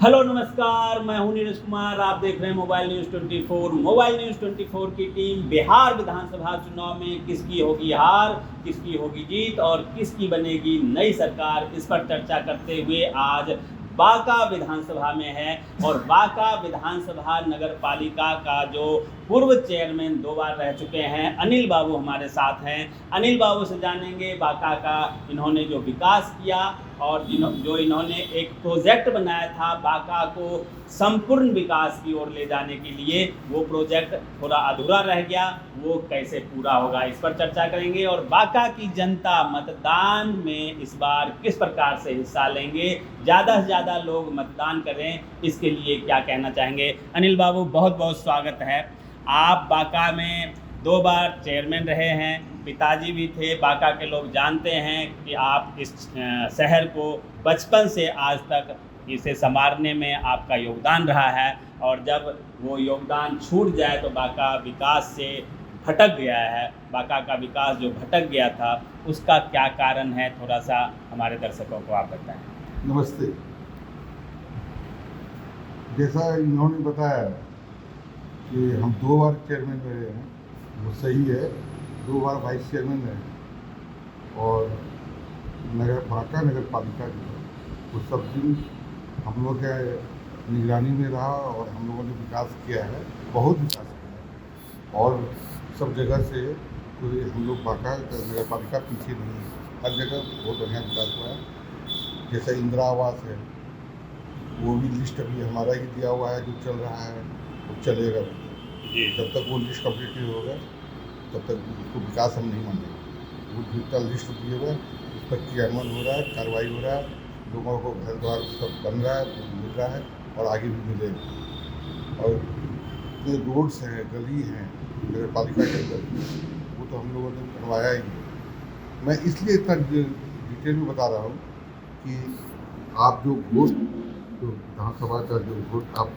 Hello नमस्कार, मैं हूं नीरज कुमार। आप देख रहे हैं मोबाइल न्यूज़ 24। मोबाइल न्यूज़ 24 की टीम बिहार विधानसभा चुनाव में किसकी होगी हार, किसकी होगी जीत और किसकी बनेगी नई सरकार, इस पर चर्चा करते हुए आज बांका विधानसभा में है। और बांका विधानसभा नगर पालिका का जो पूर्व चेयरमैन 2 बार रह चुके हैं अनिल बाबू हमारे साथ हैं। अनिल बाबू से जानेंगे बांका का इन्होंने जो विकास किया और जो इन्होंने एक प्रोजेक्ट बनाया था बांका को संपूर्ण विकास की ओर ले जाने के लिए, वो प्रोजेक्ट थोड़ा अधूरा रह गया, वो कैसे पूरा होगा, इस पर चर्चा करेंगे। और बांका की जनता मतदान में इस बार किस प्रकार से हिस्सा लेंगे, ज़्यादा से ज़्यादा लोग मतदान करें, इसके लिए क्या कहना चाहेंगे। अनिल बाबू, बहुत बहुत स्वागत है। आप बांका में 2 बार चेयरमैन रहे हैं, पिताजी भी थे। बांका के लोग जानते हैं कि आप इस शहर को बचपन से आज तक इसे संवारने में आपका योगदान रहा है, और जब वो योगदान छूट जाए तो बांका विकास से भटक गया है। बांका का विकास जो भटक गया था उसका क्या कारण है, थोड़ा सा हमारे दर्शकों को आप बताएं। नमस्ते। जैसा इन्होंने बताया कि हम 2 बार चेयरमैन रहे हैं, वो सही है। 2 बार वाइस चेयरमैन रहे और बांका नगर पालिका जो है वो सब दिन हम लोग के निगरानी में रहा और हम लोगों ने विकास किया है, बहुत विकास किया है। और सब जगह से कोई हम लोग बांका नगर पालिका पीछे नहीं है, हर जगह बहुत बढ़िया विकास हुआ है। जैसे इंदिरा आवास है, वो भी लिस्ट अभी हमारा ही दिया हुआ है, जो चल रहा है वो चलेगा जी। जब तक वो लिस्ट कम्प्लीट नहीं होगा तब तक उसको विकास हम नहीं मानेंगे। वो जितना लिस्ट दिए हुए उस पर क्रियान्वयन हो रहा है, कार्रवाई हो रहा है, लोगों को घर द्वार सब बन रहा है, मिल रहा है और आगे भी मिलेगा। और जो रोड्स हैं, गली हैं नगर पालिका के अंदर, वो तो हम लोगों ने बनवाया ही है। मैं इसलिए इतना डिटेल में बता रहा हूँ कि आप जो वोट, जो विधानसभा का जो वोट आप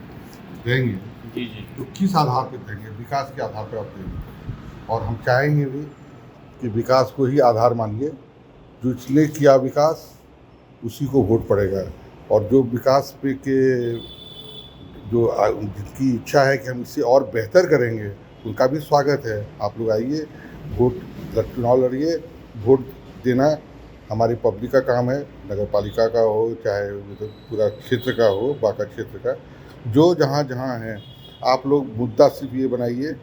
देंगे, जी जी। तो किस आधार पर देंगे, विकास के आधार पर आप देंगे। और हम चाहेंगे भी कि विकास को ही आधार मानिए, जो इसने किया विकास उसी को वोट पड़ेगा। और जो विकास पे के जो जिनकी इच्छा है कि हम इससे और बेहतर करेंगे, उनका भी स्वागत है। आप लोग आइए, चुनाव लड़िए। वोट देना हमारी पब्लिक का काम है, नगर पालिका का हो चाहे मतलब पूरा क्षेत्र का हो, बांका क्षेत्र का, जो जहाँ जहाँ है। आप लोग मुद्दा सिर्फ ये बनाइए,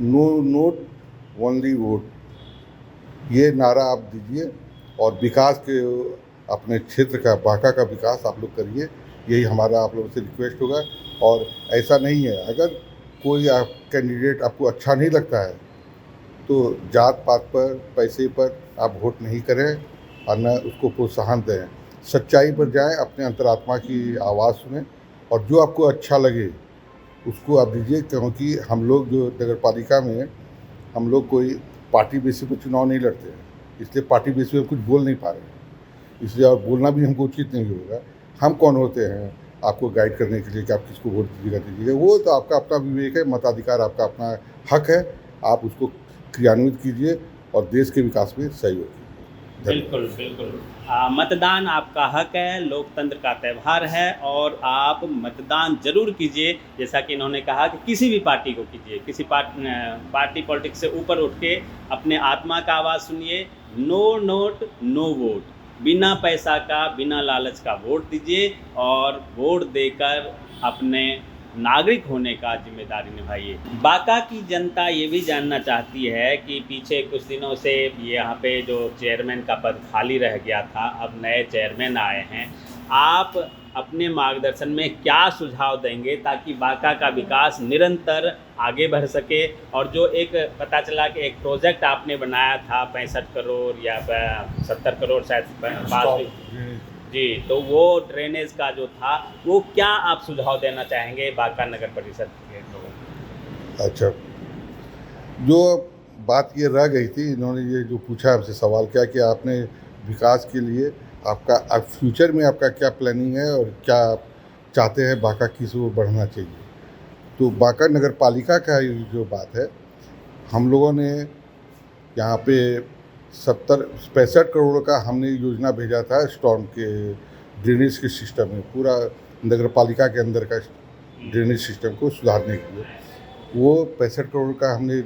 नो नोट ओनली वोट, ये नारा आप दीजिए और विकास के अपने क्षेत्र का, बांका का विकास आप लोग करिए। यही हमारा आप लोगों से रिक्वेस्ट होगा। और ऐसा नहीं है, अगर कोई कैंडिडेट आपको अच्छा नहीं लगता है तो जात पात पर, पैसे पर आप वोट नहीं करें और न उसको प्रोत्साहन दें। सच्चाई पर जाएं, अपने अंतरात्मा की आवाज़ सुनें और जो आपको अच्छा लगे उसको आप दीजिए। क्योंकि हम लोग जो नगर पालिका में, हम लोग कोई पार्टी बेसिस पर चुनाव नहीं लड़ते हैं, इसलिए पार्टी बेसिस पर कुछ बोल नहीं पा रहे हैं, इसलिए और बोलना भी हमको उचित नहीं होगा। हम कौन होते हैं आपको गाइड करने के लिए कि आप किसको वोट दीजिएगा। वो तो आपका अपना विवेक है, मताधिकार आपका अपना हक है, आप उसको क्रियान्वित कीजिए और देश के विकास में सहयोग कीजिए। बिल्कुल बिल्कुल। मतदान आपका हक है, लोकतंत्र का त्यौहार है और आप मतदान जरूर कीजिए। जैसा कि इन्होंने कहा कि किसी भी पार्टी को कीजिए, किसी पार्टी पॉलिटिक्स से ऊपर उठ के अपने आत्मा का आवाज़ सुनिए। नो नोट नो वोट, बिना पैसा का, बिना लालच का वोट दीजिए और वोट देकर अपने नागरिक होने का जिम्मेदारी निभाइए। बांका की जनता ये भी जानना चाहती है कि पीछे कुछ दिनों से यहाँ पे जो चेयरमैन का पद खाली रह गया था, अब नए चेयरमैन आए हैं। आप अपने मार्गदर्शन में क्या सुझाव देंगे ताकि बांका का विकास निरंतर आगे बढ़ सके। और जो एक पता चला कि एक प्रोजेक्ट आपने बनाया था 65 करोड़ या 70 करोड़ शायद पास, जी, तो वो ड्रेनेज का जो था, वो क्या आप सुझाव देना चाहेंगे बांका नगर परिषद के लोगों को। अच्छा, जो बात ये रह गई थी, इन्होंने ये जो पूछा हमसे सवाल किया कि आपने विकास के लिए आपका अब फ्यूचर में आपका क्या प्लानिंग है और क्या आप चाहते हैं बांका किस ओर बढ़ना चाहिए। तो बांका नगर पालिका का ये जो बात है, हम लोगों ने यहाँ पे 65 करोड़ का हमने योजना भेजा था स्टॉर्म के ड्रेनेज के सिस्टम में। पूरा नगर पालिका के अंदर का ड्रेनेज सिस्टम को सुधारने के लिए। वो 65 करोड़ का हमने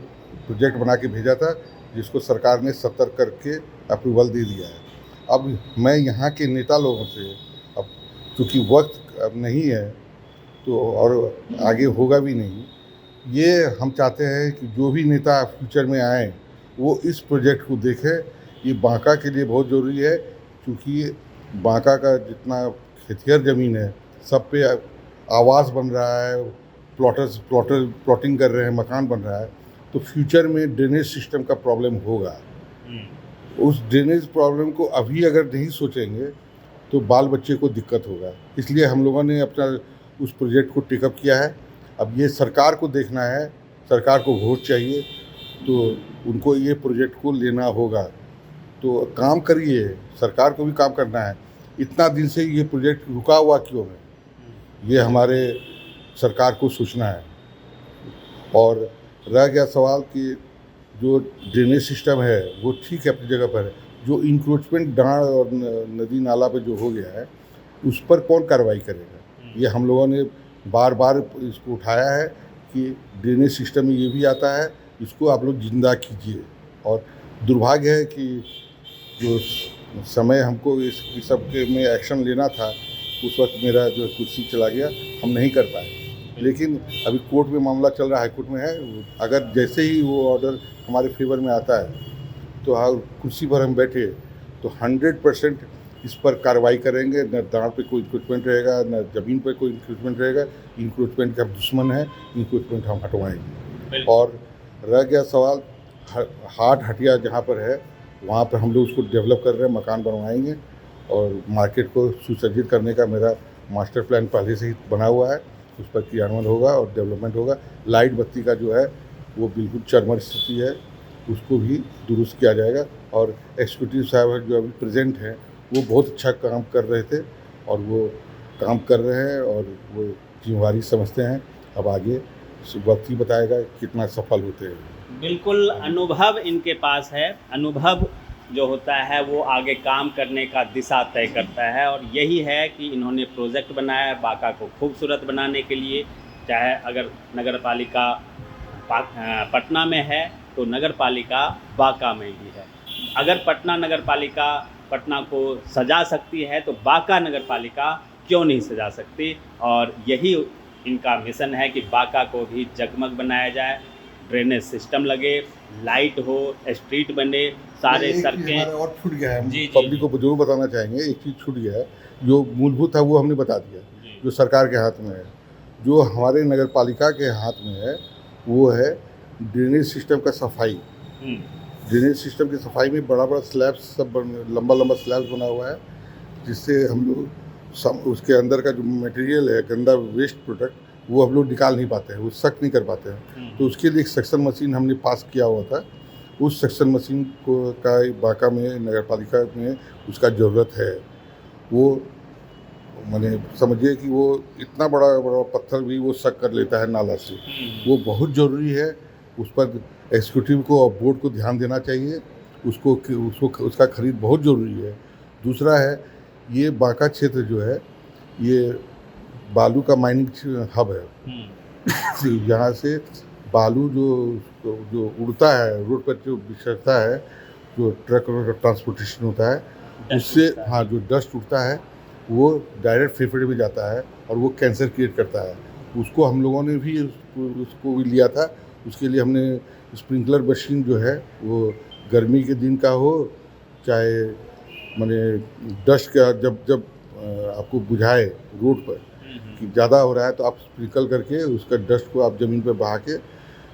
प्रोजेक्ट बना के भेजा था, जिसको सरकार ने 70 करके अप्रूवल दे दिया है। अब मैं यहाँ के नेता लोगों से, अब चूँकि वक्त अब नहीं है तो और आगे होगा भी नहीं, ये हम चाहते हैं कि जो भी नेता फ्यूचर में आए वो इस प्रोजेक्ट को देखें। ये बांका के लिए बहुत ज़रूरी है, क्योंकि बांका का जितना खेतिहर ज़मीन है सब पे आवास बन रहा है, प्लॉटिंग कर रहे हैं, मकान बन रहा है, तो फ्यूचर में ड्रेनेज सिस्टम का प्रॉब्लम होगा। उस ड्रेनेज प्रॉब्लम को अभी अगर नहीं सोचेंगे तो बाल बच्चे को दिक्कत होगा। इसलिए हम लोगों ने अपना उस प्रोजेक्ट को टेकअप किया है। अब ये सरकार को देखना है, सरकार को वोट चाहिए तो उनको ये प्रोजेक्ट को लेना होगा। तो काम करिए, सरकार को भी काम करना है। इतना दिन से ये प्रोजेक्ट रुका हुआ क्यों है, ये हमारे सरकार को सोचना है। और रह गया सवाल कि जो ड्रेनेज सिस्टम है वो ठीक है अपनी जगह पर है, जो इंक्रोचमेंट डाँड़ और नदी नाला पे जो हो गया है उस पर कौन कार्रवाई करेगा। ये हम लोगों ने बार बार इसको उठाया है कि ड्रेनेज सिस्टम में ये भी आता है, इसको आप लोग जिंदा कीजिए। और दुर्भाग्य है कि जो समय हमको इस सब के में एक्शन लेना था उस वक्त मेरा जो कुर्सी चला गया, हम नहीं कर पाए। लेकिन अभी कोर्ट में मामला चल रहा है, हाई कोर्ट में है। अगर जैसे ही वो ऑर्डर हमारे फेवर में आता है तो कुर्सी पर हम बैठे तो 100% इस पर कार्रवाई करेंगे। न दाँड़ पे कोई इंक्रोचमेंट रहेगा, न ज़मीन पे कोई इंक्रोचमेंट रहेगा। इंक्रोचमेंट का दुश्मन है, इंक्रोचमेंट हम हटवाएंगे। और रह गया सवाल हाट हटिया जहाँ पर है वहाँ पर हम लोग उसको डेवलप कर रहे हैं, मकान बनवाएंगे और मार्केट को सुसज्जित करने का मेरा मास्टर प्लान पहले से ही बना हुआ है। उस पर क्रियान्वयन होगा और डेवलपमेंट होगा। लाइट बत्ती का जो है वो बिल्कुल चरमर स्थिति है, उसको भी दुरुस्त किया जाएगा। और एग्जीक्यूटिव साहब जो अभी प्रेजेंट हैं वो बहुत अच्छा काम कर रहे थे और वो काम कर रहे हैं और वो जिम्मेवारी समझते हैं। अब आगे वक्त ही बताएगा कितना सफल होते हैं। बिल्कुल, अनुभव इनके पास है। अनुभव जो होता है वो आगे काम करने का दिशा तय करता है, और यही है कि इन्होंने प्रोजेक्ट बनाया है बांका को खूबसूरत बनाने के लिए। चाहे अगर नगर पालिका पटना में है तो नगर पालिका बांका में भी है। अगर पटना नगर पालिका पटना को सजा सकती है तो बांका नगर पालिका क्यों नहीं सजा सकती। और यही इनका मिशन है कि बांका को भी जगमग बनाया जाए, ड्रेनेज सिस्टम लगे, लाइट हो, स्ट्रीट बने, सारे सड़कें। और छूट गया है, जी, पब्लिक को जरूर बताना चाहेंगे, एक चीज़ छूट गया है। जो मूलभूत था वो हमने बता दिया, जो सरकार के हाथ में है। जो हमारे नगर पालिका के हाथ में है वो है ड्रेनेज सिस्टम का सफाई। ड्रेनेज सिस्टम की सफाई में बड़ा बड़ा स्लैब्स, सब लंबा लंबा स्लैब्स बना हुआ है, जिससे हम लोग उसके अंदर का जो मटेरियल है, गंदा वेस्ट प्रोडक्ट, वो हम लोग निकाल नहीं पाते हैं, वो सक नहीं कर पाते हैं। तो उसके लिए एक सक्शन मशीन हमने पास किया हुआ था। उस सक्शन मशीन को का बांका में नगर पालिका में उसका ज़रूरत है। वो मैंने समझिए कि वो इतना बड़ा बड़ा पत्थर भी वो सक कर लेता है नाला से। वो बहुत ज़रूरी है। उस पर एग्जीक्यूटिव को और बोर्ड को ध्यान देना चाहिए। उसको उसका खरीद बहुत ज़रूरी है। दूसरा है, ये बांका क्षेत्र जो है ये बालू का माइनिंग हब है। यहाँ से बालू जो उड़ता है रोड पर, जो बिछड़ता है, जो ट्रक ट्रांसपोर्टेशन होता है, उससे हाँ जो डस्ट उड़ता है वो डायरेक्ट फेफड़े में जाता है और वो कैंसर क्रिएट करता है। उसको हम लोगों ने भी उसको भी लिया था। उसके लिए हमने स्प्रिंकलर मशीन जो है वो गर्मी के दिन का हो चाहे माने डस्ट का जब आपको बुझाए रोड पर कि ज़्यादा हो रहा है तो आप स्प्रिंकल करके उसका डस्ट को आप ज़मीन पर बहा के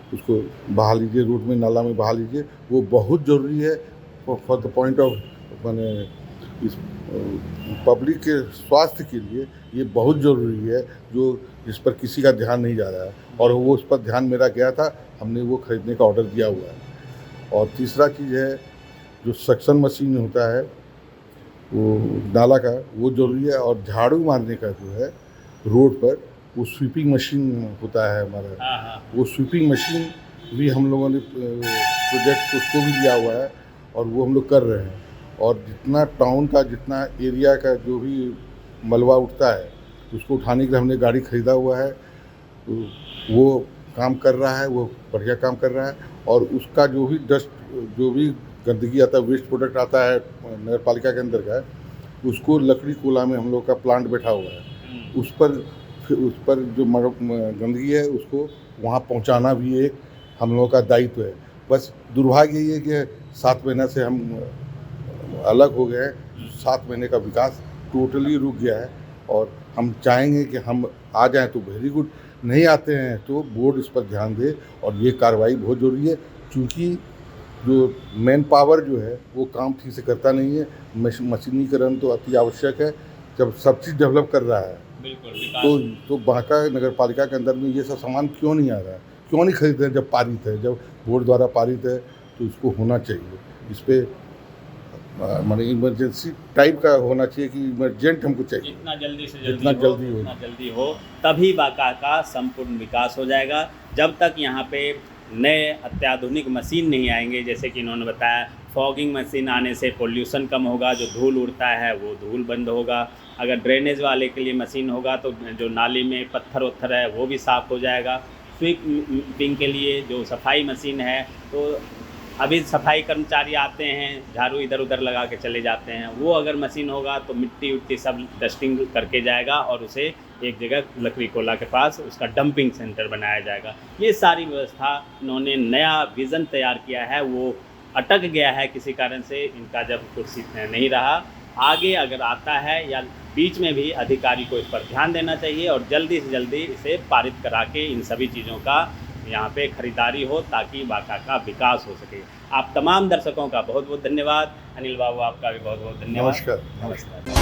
उसको बहा लीजिए, रोड में नाला में बहा लीजिए। वो बहुत ज़रूरी है फॉर द पॉइंट ऑफ माने इस पब्लिक के स्वास्थ्य के लिए ये बहुत ज़रूरी है, जो जिस पर किसी का ध्यान नहीं जा रहा है। और वो उस पर ध्यान मेरा गया था, हमने वो खरीदने का ऑर्डर दिया हुआ है। और तीसरा चीज़ है जो सक्शन मशीन होता है वो नाला का, वो ज़रूरी है। और झाड़ू मारने का जो है रोड पर वो स्वीपिंग मशीन होता है हमारा, वो स्वीपिंग मशीन भी हम लोगों ने प्रोजेक्ट उसको भी लिया हुआ है और वो हम लोग कर रहे हैं। और जितना टाउन का जितना एरिया का जो भी मलबा उठता है उसको उठाने के लिए हमने गाड़ी खरीदा हुआ है। वो काम कर रहा है, वो बढ़िया काम कर रहा है। और उसका जो भी डस्ट, जो भी गंदगी आता है, वेस्ट प्रोडक्ट आता है नगर पालिका के अंदर का, उसको लकड़ी कोला में हम लोग का प्लांट बैठा हुआ है, उस पर जो गंदगी है उसको वहाँ पहुँचाना भी एक हम लोगों का दायित्व है। बस दुर्भाग्य ये है कि 7 महीने से हम अलग हो गए हैं। 7 महीने का विकास टोटली रुक गया है और हम चाहेंगे कि हम आ जाएं तो वेरी गुड, नहीं आते हैं तो बोर्ड इस पर ध्यान दे और ये कार्रवाई बहुत ज़रूरी है, क्योंकि जो मैन पावर जो है वो काम ठीक से करता नहीं है। मशीनीकरण तो अति आवश्यक है। जब सब चीज़ डेवलप कर रहा है बिल्कुल तो बांका नगर पालिका के अंदर में ये सब सामान क्यों नहीं आ रहा है, क्यों नहीं खरीद रहे हैं? जब पारित है, जब बोर्ड द्वारा पारित है तो इसको होना चाहिए। इस पर माने इमरजेंसी टाइप का होना चाहिए कि इमरजेंट हमको चाहिए, जितना जल्दी जल्दी हो तभी बांका का संपूर्ण विकास हो जाएगा। जब तक यहाँ पे नए अत्याधुनिक मशीन नहीं आएंगे, जैसे कि इन्होंने बताया फॉगिंग मशीन आने से पोल्यूशन कम होगा, जो धूल उड़ता है वो धूल बंद होगा। अगर ड्रेनेज वाले के लिए मशीन होगा तो जो नाली में पत्थर वत्थर है वो भी साफ़ हो जाएगा। स्वीपिंग के लिए जो सफाई मशीन है, तो अभी सफाई कर्मचारी आते हैं, झाड़ू इधर उधर लगा के चले जाते हैं, वो अगर मशीन होगा तो मिट्टी उट्टी सब डस्टिंग करके जाएगा और उसे एक जगह लकड़ी कोला के पास उसका डंपिंग सेंटर बनाया जाएगा। ये सारी व्यवस्था इन्होंने नया विज़न तैयार किया है, वो अटक गया है किसी कारण से, इनका जब कुर्सी नहीं रहा। आगे अगर आता है या बीच में भी अधिकारी को इस पर ध्यान देना चाहिए और जल्दी से जल्दी इसे पारित करा के इन सभी चीज़ों का यहाँ पे खरीदारी हो, ताकि बांका का विकास हो सके। आप तमाम दर्शकों का बहुत बहुत धन्यवाद। अनिल बाबू आपका भी बहुत बहुत धन्यवाद। नमस्कार।